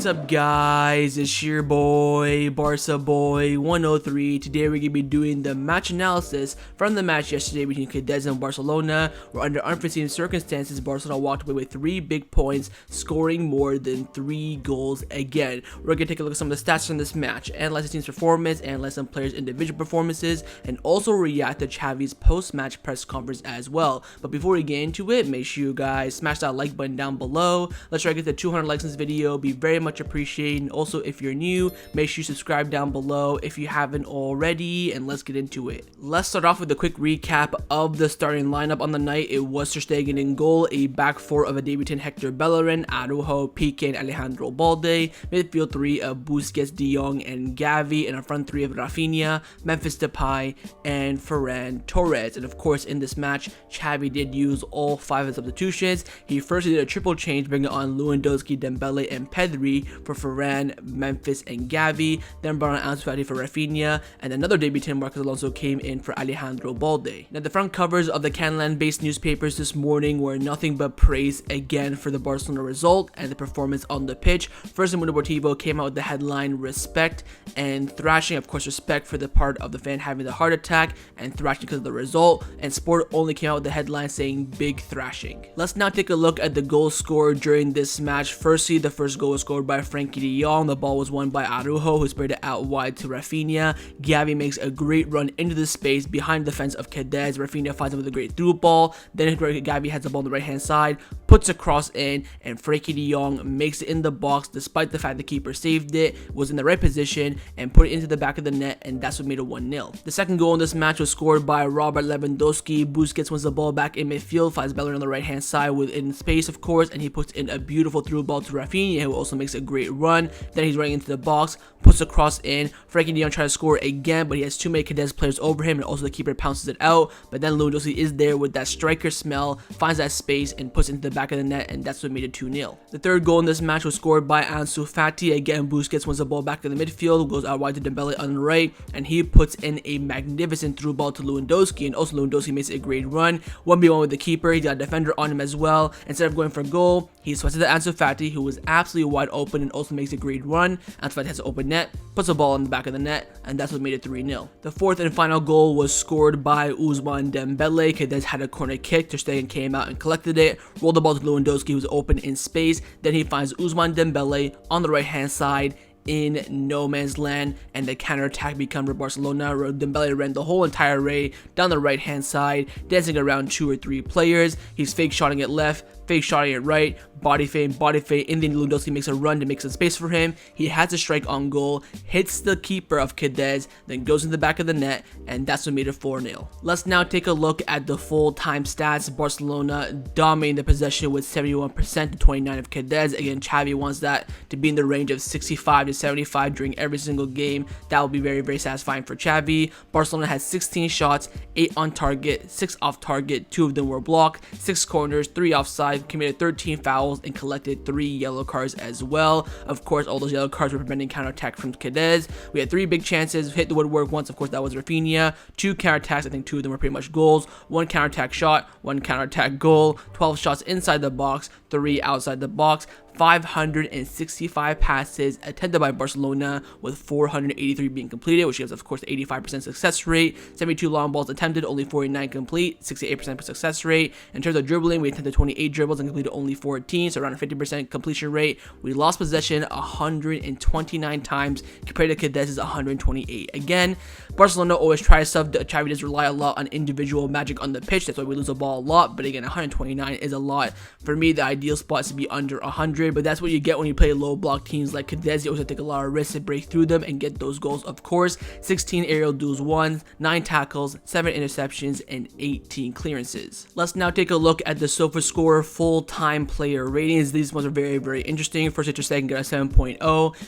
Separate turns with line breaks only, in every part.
up, guys? It's your boy Barca Boy 103. Today we're gonna be doing the match analysis from the match yesterday between Cadiz and Barcelona, where under unforeseen circumstances Barcelona walked away with 3 big points, scoring more than 3 goals again. We're gonna take a look at some of the stats from this match, analyze the team's performance, analyze some players' individual performances, and also react to Xavi's post-match press conference as well. But before we get into it, make sure you guys smash that like button down below. Let's try to get to 200 likes in this video. Be very much appreciated. And also, if you're new, make sure you subscribe down below if you haven't already, and let's get into it. Let's start off with a quick recap of the starting lineup on the night. It was Ter Stegen in goal, a back 4 of a debutant Hector Bellerin, Araujo, Pique, and Alejandro Balde, midfield 3 of Busquets, De Jong, and Xavi, and a front 3 of Raphinha, Memphis Depay, and Ferran Torres. And of course, in this match, Xavi did use all 5 of the substitutions. He first did a triple change, bringing on Lewandowski, Dembele, and Pedri for Ferran, Memphis, and Xavi. Then brought on Ansu Fati for Raphinha, and another debutant, Marcos Alonso, came in for Alejandro Balde. Now, the front covers of the Catalan-based newspapers this morning were nothing but praise again for the Barcelona result and the performance on the pitch. First, the Mundo Deportivo came out with the headline "Respect" and thrashing. Of course, respect for the part of the fan having the heart attack, and thrashing because of the result. And Sport only came out with the headline saying "Big thrashing." Let's now take a look at the goals scored during this match. Firstly, the first goal was scored by Frenkie de Jong. The ball was won by Araujo, who sprayed it out wide to Raphinha. Xavi makes a great run into the space behind the defense of Cadiz. Raphinha finds him with a great through ball. Then Xavi has the ball on the right hand side, puts a cross in, and Frenkie de Jong makes it in the box despite the fact the keeper saved it, was in the right position, and put it into the back of the net, and that's what made it 1-0. The second goal in this match was scored by Robert Lewandowski. Busquets wins the ball back in midfield, finds Bellerin on the right hand side within space, of course, and he puts in a beautiful through ball to Raphinha, who also makes a great run. Then he's running into the box, puts a cross in. Frenkie de Jong tries to score again, but he has too many Cadiz players over him, and also the keeper pounces it out. But then Lewandowski is there with that striker smell, finds that space, and puts it into the back of the net, and that's what made it 2-0. The third goal in this match was scored by Ansu Fati. Again, Busquets wins the ball back in the midfield, goes out wide to Dembele on the right, and he puts in a magnificent through ball to Lewandowski, and also Lewandowski makes a great run. 1v1 with the keeper. He got a defender on him as well. Instead of going for goal, he switches to Ansu Fati, who was absolutely wide open and also makes a great run. Ansu Fati has an open net, puts the ball in the back of the net, and that's what made it 3-0. The fourth and final goal was scored by Ousmane Dembele. Cadiz had a corner kick. Ter Stegen came out and collected it, rolled the ball to Lewandowski, who was open in space. Then he finds Ousmane Dembele on the right hand side in no man's land, and the counter-attack becomes Barcelona. Dembele ran the whole entire way down the right hand side, dancing around 2 or 3 players. He's fake shotting it left, fake shotting it right, body fade, and then Lewandowski makes a run to make some space for him. He has a strike on goal, hits the keeper of Cadiz, then goes in the back of the net, and that's what made it 4-0. Let's now take a look at the full-time stats. Barcelona dominating the possession with 71% to 29 of Cadiz. Again, Xavi wants that to be in the range of 65 to 75 during every single game. That will be very, very satisfying for Xavi. Barcelona had 16 shots, 8 on target, 6 off target, 2 of them were blocked, 6 corners, 3 offside, committed 13 fouls, and collected 3 yellow cards as well. Of course, all those yellow cards were preventing counterattack from Cadiz. We had 3 big chances, hit the woodwork once, of course, that was Raphinha. 2 counterattacks, I think 2 of them were pretty much goals. 1 counterattack shot, 1 counterattack goal, 12 shots inside the box, 3 outside the box. 565 passes attempted by Barcelona, with 483 being completed, which gives, of course, 85% success rate. 72 long balls attempted, only 49 complete, 68% success rate. In terms of dribbling, we attempted 28 dribbles and completed only 14, so around a 50% completion rate. We lost possession 129 times compared to Cadiz's 128. Again, Barcelona always tries stuff. Xavi does rely a lot on individual magic on the pitch. That's why we lose the ball a lot. But again, 129 is a lot. For me, the ideal spot is to be under 100. But that's what you get when you play low block teams like Cadiz. You always have to take a lot of risks to break through them and get those goals, of course. 16 aerial duels won, 9 tackles, 7 interceptions, and 18 clearances. Let's now take a look at the SofaScore full-time player ratings. These ones are very, very interesting. First, Ter Stegen got a 7.0,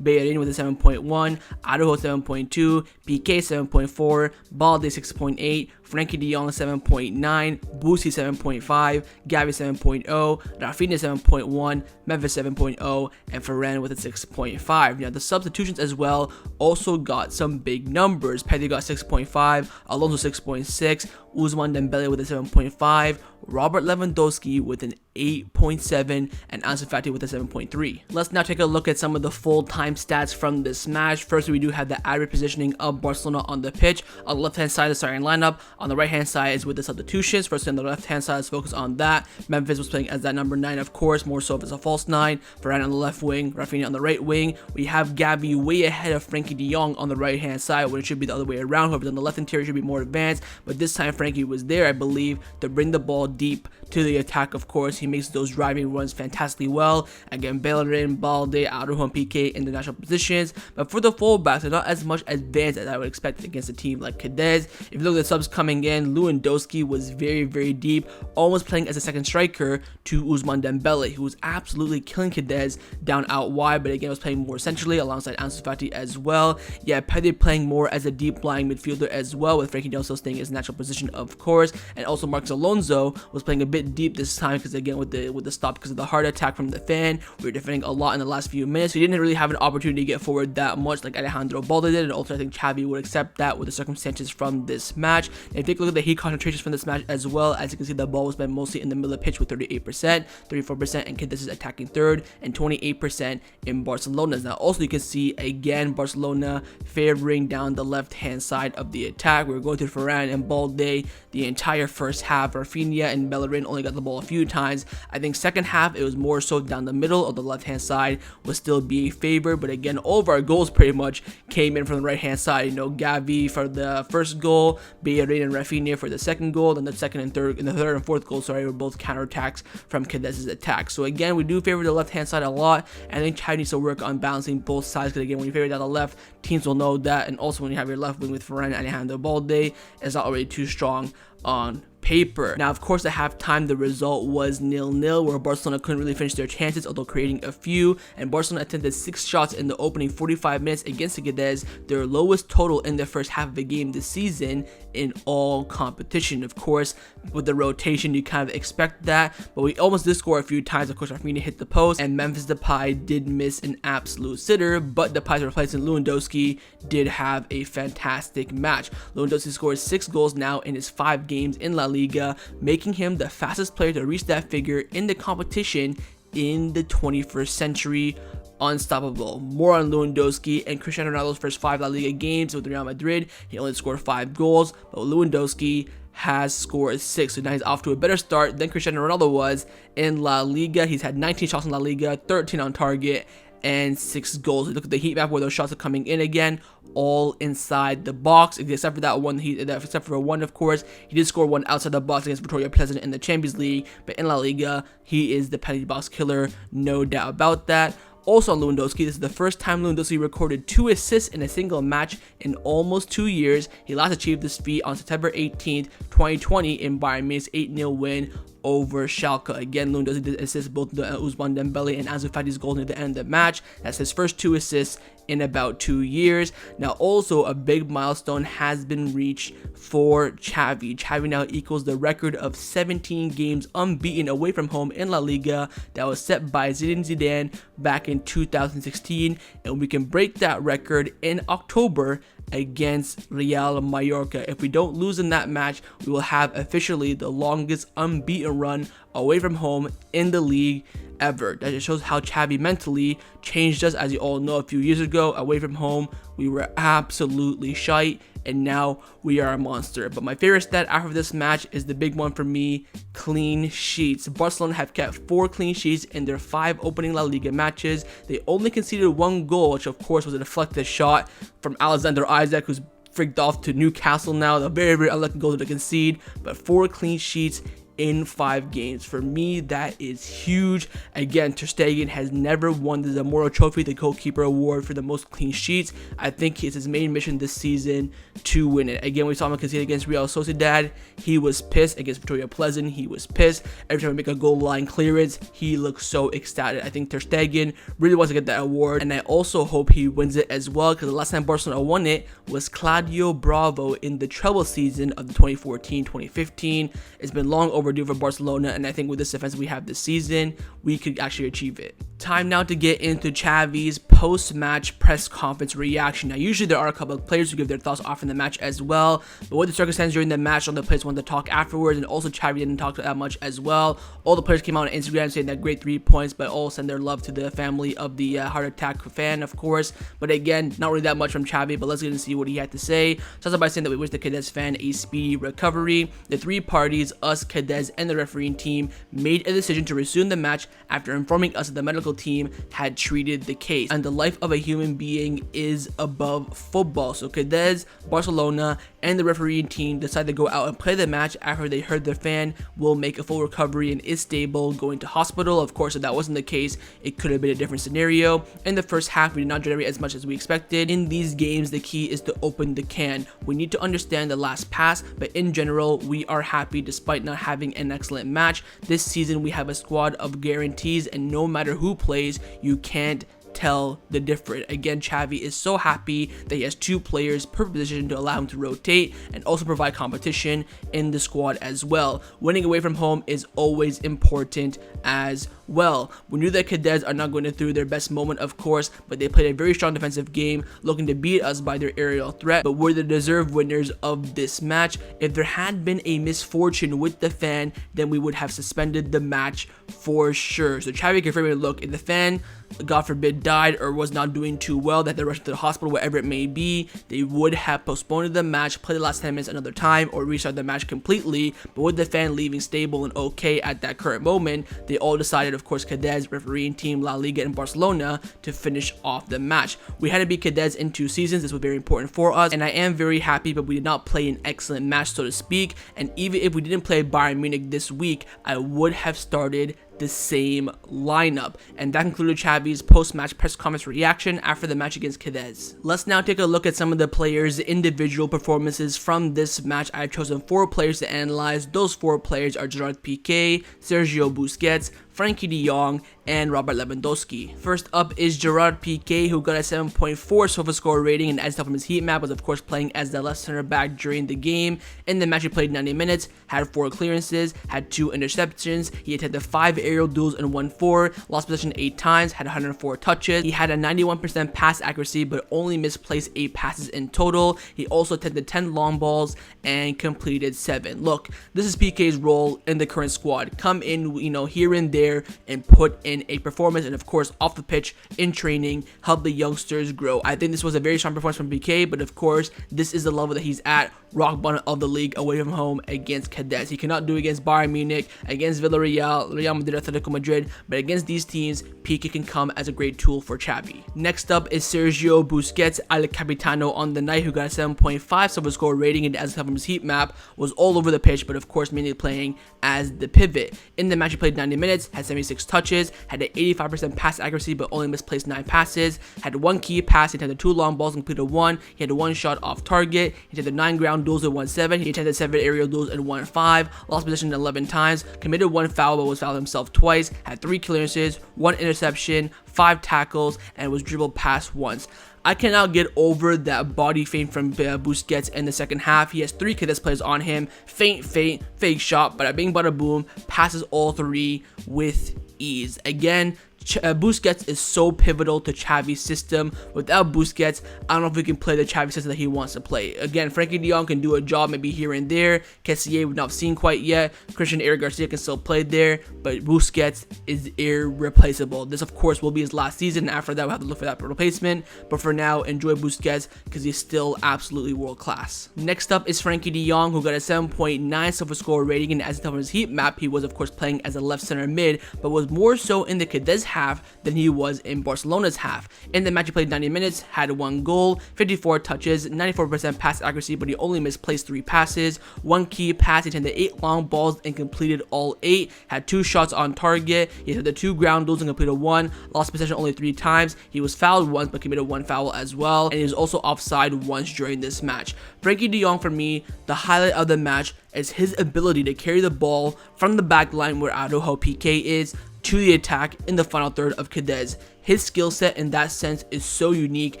Bayern with a 7.1, Araujo 7.2, Pique 7.4, Balde 6.8, Frenkie de Jong 7.9, Busquets 7.5, Xavi 7.0, Raphinha 7.1, Memphis 7.0, and Ferran with a 6.5. Now, the substitutions as well also got some big numbers. Pedri got 6.5, Alonso 6.6, Ousmane Dembele with a 7.5, Robert Lewandowski with an 8.7, and Ansu Fati with a 7.3. Let's now take a look at some of the full-time stats from this match. First, we do have the average positioning of Barcelona on the pitch. On the left-hand side, the starting lineup. On the right-hand side is with the substitutions. First, on the left-hand side, let's focus on that. Memphis was playing as that number 9, of course, more so as a false 9. Varane on the left wing, Raphinha on the right wing. We have Xavi way ahead of Frenkie de Jong on the right-hand side, when it should be the other way around. Whoever's on the left interior should be more advanced, but this time Frenkie was there, I believe, to bring the ball deep to the attack. Of course, he makes those driving runs fantastically well. Again, Bellerin, Balde, Araujo, and Pique in the natural positions. But for the fullbacks, they're not as much advanced as I would expect against a team like Cadiz. If you look at the subs coming in, Lewandowski was very, very deep, almost playing as a second striker to Ousmane Dembele, who was absolutely killing Cadiz down out wide, but again was playing more centrally alongside Ansu Fati as well. Yeah, Pedri playing more as a deep lying midfielder as well, with Frenkie de Jong still staying in his natural position, of course. And also Marcos Alonso was playing a bit deep this time, because again with the stop because of the heart attack from the fan, we were defending a lot in the last few minutes. We didn't really have an opportunity to get forward that much like Alejandro Balde did, and also I think Xavi would accept that with the circumstances from this match. And if you take a look at the heat concentrations from this match as well, as you can see, the ball was spent mostly in the middle of the pitch with 38%, 34% in Cadiz attacking third, and 28% in Barcelona's. Now also you can see again Barcelona favoring down the left hand side of the attack. We were going through Varane and Balde the entire first half. Raphinha and Bellerin only got the ball a few times. I think second half it was more so down the middle of the left hand side was still be a favor, but again all of our goals pretty much came in from the right hand side. You know, Xavi for the first goal, Bellerin and Raphinha for the second goal, then the third and fourth goal, sorry, were both counterattacks from Cadiz's attack. So again, we do favor the left hand side a lot, and I think Xavi needs to work on balancing both sides, because again, when you favor down the left, teams will know that, and also when you have your left wing with Varane and Alejandro Balde, it's not already too strong on paper. Now, of course, at halftime, the result was 0-0, where Barcelona couldn't really finish their chances, although creating a few, and Barcelona attempted 6 shots in the opening 45 minutes against the Cadiz, their lowest total in the first half of the game this season in all competition. Of course, with the rotation, you kind of expect that, but we almost did score a few times. Of course, Raphinha hit the post, and Memphis Depay did miss an absolute sitter, but Depay's replacement Lewandowski did have a fantastic match. Lewandowski scored 6 goals now in his 5 games in La Liga, making him the fastest player to reach that figure in the competition in the 21st century. Unstoppable. More on Lewandowski and Cristiano Ronaldo's first 5 La Liga games with Real Madrid. He only scored 5 goals, but Lewandowski has scored 6, so now he's off to a better start than Cristiano Ronaldo was in La Liga. He's had 19 shots in La Liga, 13 on target, and 6 goals. Look at the heat map where those shots are coming in again, all inside the box, except for that one. Except for one, of course, he did score one outside the box against Victoria Pleasant in the Champions League, but in La Liga, he is the penalty box killer, no doubt about that. Also on Lewandowski, this is the first time Lewandowski recorded 2 assists in a single match in almost 2 years. He last achieved this feat on September 18th, 2020 in Bayern Munich's 8-0 win over Schalke. Again, Lewandowski did assist both Ousmane Dembele and Ansu Fati's goals near the end of the match. That's his first 2 assists in about 2 years. Now also a big milestone has been reached for Xavi. Xavi now equals the record of 17 games unbeaten away from home in La Liga that was set by Zinedine Zidane back in 2016, and we can break that record in October against Real Mallorca. If we don't lose in that match, we will have officially the longest unbeaten run away from home in the league ever. That just shows how Xavi mentally changed us. As you all know, a few years ago, away from home, we were absolutely shite, and now we are a monster. But my favorite stat after this match is the big one for me: clean sheets. Barcelona have kept 4 clean sheets in their 5 opening La Liga matches. They only conceded 1 goal, which of course was a deflected shot from Alexander Isak, who's freaked off to Newcastle now. A very, very unlucky goal to concede, but 4 clean sheets in 5 games. For me, that is huge. Again, Ter Stegen has never won the Zamora Trophy, the goalkeeper award for the most clean sheets. I think it's his main mission this season to win it. Again, we saw him concede against Real Sociedad. He was pissed. Against Victoria Pleasant, he was pissed. Every time we make a goal line clearance, he looks so ecstatic. I think Ter Stegen really wants to get that award, and I also hope he wins it as well, because the last time Barcelona won it was Claudio Bravo in the treble season of the 2014-2015. It's been long overdue for Barcelona, and I think with this defense we have this season, we could actually achieve it. Time now to get into Xavi's post-match press conference reaction. Now, usually there are a couple of players who give their thoughts off in the match as well, but with the circumstances during the match, all the players wanted to talk afterwards, and also Xavi didn't talk that much as well. All the players came out on Instagram saying that great 3 points, but all send their love to the family of the heart attack fan, of course. But again, not really that much from Xavi, but let's get and see what he had to say. Starts by saying that we wish the Cadiz fan a speedy recovery. The 3 parties, us, Cadiz, and the refereeing team, made a decision to resume the match after informing us that the medical team had treated the case, and the life of a human being is above football. So Cadiz, Barcelona, and the refereeing team decided to go out and play the match after they heard their fan will make a full recovery and is stable, going to hospital. Of course, if that wasn't the case, it could have been a different scenario. In the first half, we did not generate as much as we expected. In these games, the key is to open the can. We need to understand the last pass, but in general, we are happy despite not having an excellent match. This season, we have a squad of guarantees, and no matter who plays, you can't tell the difference. Again, Xavi is so happy that he has 2 players per position to allow him to rotate and also provide competition in the squad as well. Winning away from home is always important as well. We knew that Cadiz are not going through their best moment, of course, but they played a very strong defensive game, looking to beat us by their aerial threat, but were the deserved winners of this match. If there had been a misfortune with the fan, then we would have suspended the match for sure. So Xavi confirming, look, if the fan, God forbid, died or was not doing too well, that they're rushing to the hospital, whatever it may be, they would have postponed the match, played the last 10 minutes another time, or restart the match completely. But with the fan leaving stable and okay at that current moment, they all decided, of course, Cadiz, refereeing team, La Liga, and Barcelona, to finish off the match. We had to beat Cadiz in 2 seasons. This was very important for us, and I am very happy, but we did not play an excellent match, so to speak. And even if we didn't play Bayern Munich this week, I would have started the same lineup. And that concluded Xavi's post-match press conference reaction after the match against Cadiz. Let's now take a look at some of the players' individual performances from this match. I've chosen 4 players to analyze. Those 4 players are Pique, Sergio Busquets, Frenkie de Jong, and Robert Lewandowski. First up is Pique, who got a 7.4 SofaScore rating, and as from his heat map was of course playing as the left center back during the game. In the match he played 90 minutes, had 4 clearances, had 2 interceptions, he attempted 5 aerial duels and won 4, lost possession 8 times, had 104 touches, he had a 91% pass accuracy but only misplaced 8 passes in total. He also attempted 10 long balls and completed 7. Look, this is Pique's role in the current squad. Come in, here and there, and put in a performance, and of course off the pitch in training, help the youngsters grow. I think this was a very strong performance from Pique, but of course this is the level that he's at, rock bottom of the league, away from home against Cadiz. He cannot do against Bayern Munich, against Villarreal, Real Madrid, Atletico Madrid, but against these teams, Pique can come as a great tool for Xavi. Next up is Sergio Busquets, El Capitano on the night, who got a 7.5 SofaScore rating, and as from his heat map was all over the pitch, but of course mainly playing as the pivot. In the match he played 90 minutes, had 76 touches, had an 85% pass accuracy but only misplaced 9 passes, had 1 key pass, he attempted 2 long balls and completed 1, he had 1 shot off target, he attempted 9 ground duels and won 7, he attempted 7 aerial duels and won 5, lost possession 11 times, committed 1 foul but was fouled himself twice, had 3 clearances, 1 interception, 5 tackles, and was dribbled past once. I cannot get over that body feint from Busquets in the second half. He has 3 Cadiz players on him. Feint, fake shot, bada bing, bada boom. Passes all 3 with ease. Again, Busquets is so pivotal to Xavi's system. Without Busquets, I don't know if we can play the Xavi system that he wants to play. Again, Frenkie de Jong can do a job maybe here and there. Kessie we've not seen quite yet. Christian Eric Garcia can still play there, but Busquets is irreplaceable. This, of course, will be his last season. After that, we'll have to look for that replacement. But for now, enjoy Busquets because he's still absolutely world class. Next up is Frenkie de Jong, who got a 7.9 SofaScore rating, and as on his heat map, he was of course playing as a left center mid, but was more so in the Cadiz half than he was in Barcelona's half. In the match he played 90 minutes, had 1 goal, 54 touches, 94% pass accuracy, but he only misplaced 3 passes, 1 key pass, he attempted 8 long balls and completed all 8, had 2 shots on target, he had the 2 ground duels and completed 1, lost possession only 3 times, he was fouled once but committed 1 foul as well, and he was also offside once during this match. Frenkie de Jong, for me, the highlight of the match is his ability to carry the ball from the back line where Araujo Pique is to the attack in the final third of Cadiz. his skill set in that sense is so unique,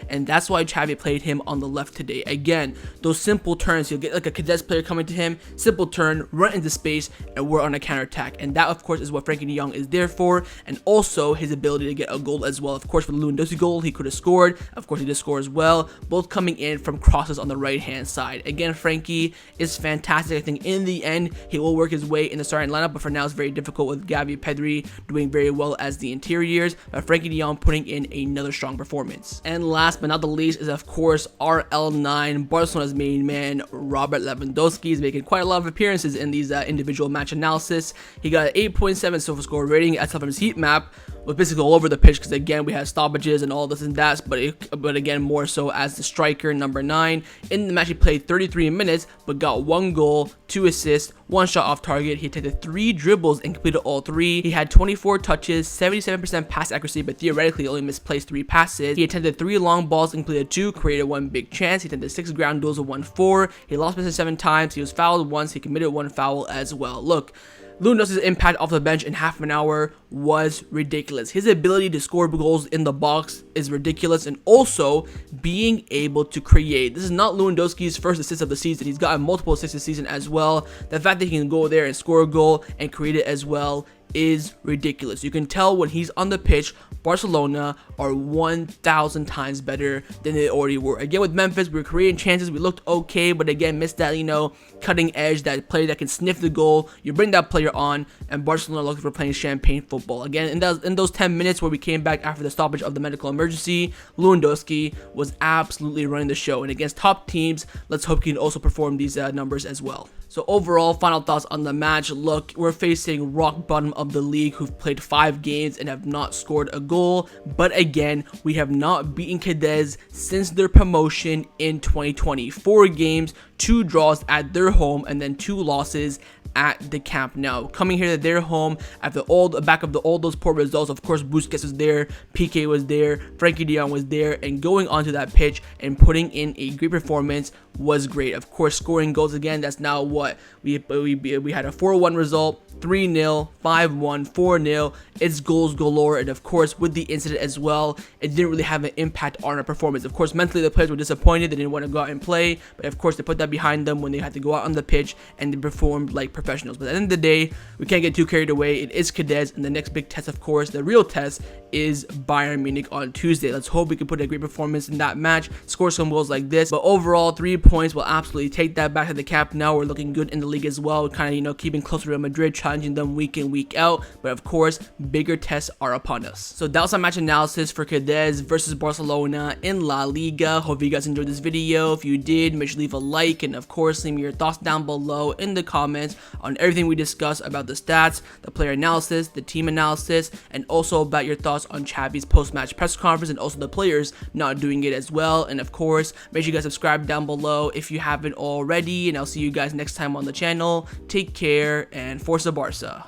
and that's why Xavi played him on the left today. Again, those simple turns, you'll get like a Cadiz player coming to him, simple turn, run into space, and we're on a counter attack. And that, of course, is what Frenkie de Jong is there for, and also his ability to get a goal as well. Of course, for the Lewandowski goal, he could have scored. Of course, he did score as well, both coming in from crosses on the right-hand side. Again, Frenkie is fantastic. I think in the end, he will work his way in the starting lineup, but for now, it's very difficult with Xavi, Pedri doing very well as the interiors, but Frenkie de Jong putting in another strong performance. And last but not the least is, of course, RL9, Barcelona's main man, Robert Lewandowski. Is making quite a lot of appearances in these individual match analysis. He got an 8.7 SofaScore rating at top of his heat map, was basically all over the pitch because, again, we had stoppages and all this and that, but again, more so as the striker, number 9. In the match, he played 33 minutes, but got 1 goal, 2 assists, 1 shot off target. He attempted 3 dribbles and completed all 3. He had 24 touches, 77% pass accuracy, but theoretically only misplaced 3 passes. He attempted 3 long balls and completed 2, created 1 big chance. He attempted 6 ground duels and won 4. He lost possession 7 times. He was fouled once. He committed 1 foul as well. Look, Lewandowski's impact off the bench in half an hour was ridiculous. His ability to score goals in the box is ridiculous, and also being able to create. This is not Lewandowski's first assist of the season. He's gotten multiple assists this season as well. The fact that he can go there and score a goal and create it as well is ridiculous. You can tell when he's on the pitch, Barcelona are 1,000 times better than they already were. Again, with Memphis, we were creating chances, we looked okay, but again, missed that, cutting edge, that player that can sniff the goal. You bring that player on, and Barcelona looking for playing champagne football. Again, in those 10 minutes where we came back after the stoppage of the medical emergency, Lewandowski was absolutely running the show. And against top teams, let's hope he can also perform these numbers as well. So overall, final thoughts on the match. Look, we're facing rock bottom of the league, who've played 5 games and have not scored a goal. But again, we have not beaten Cadiz since their promotion in 2020. 4 games, 2 draws at their home, and then 2 losses at the Camp Nou. Coming here to their home after all the back of all those poor results. Of course, Busquets was there, Pique was there, Frenkie de Jong was there, and going onto that pitch and putting in a great performance was great. Of course, scoring goals again. That's now what we had a 4-1 result, 3-0, 5-1, 4-0. It's goals galore, and of course, with the incident as well, it didn't really have an impact on our performance. Of course, mentally the players were disappointed. They didn't want to go out and play, but of course, they put that behind them when they had to go out on the pitch and they performed like professionals. But at the end of the day, we can't get too carried away. It is Cadiz, and the next big test, of course, the real test, is Bayern Munich on Tuesday. Let's hope we can put a great performance in that match, score some goals like this. But overall, 3 points will absolutely take that back to the Camp Nou. We're looking good in the league as well, kind of keeping close to Real Madrid, challenging them week in, week out. But of course, bigger tests are upon us. So that was our match analysis for Cadiz versus Barcelona in La Liga. Hope you guys enjoyed this video. If you did, make sure to leave a like, and of course, leave me your thoughts down below in the comments on everything we discussed about the stats, the player analysis, the team analysis, and also about your thoughts on Xavi's post-match press conference, and also the players not doing it as well. And of course, make sure you guys subscribe down below if you haven't already, and I'll see you guys next time on the channel. Take care, and Forza Barca.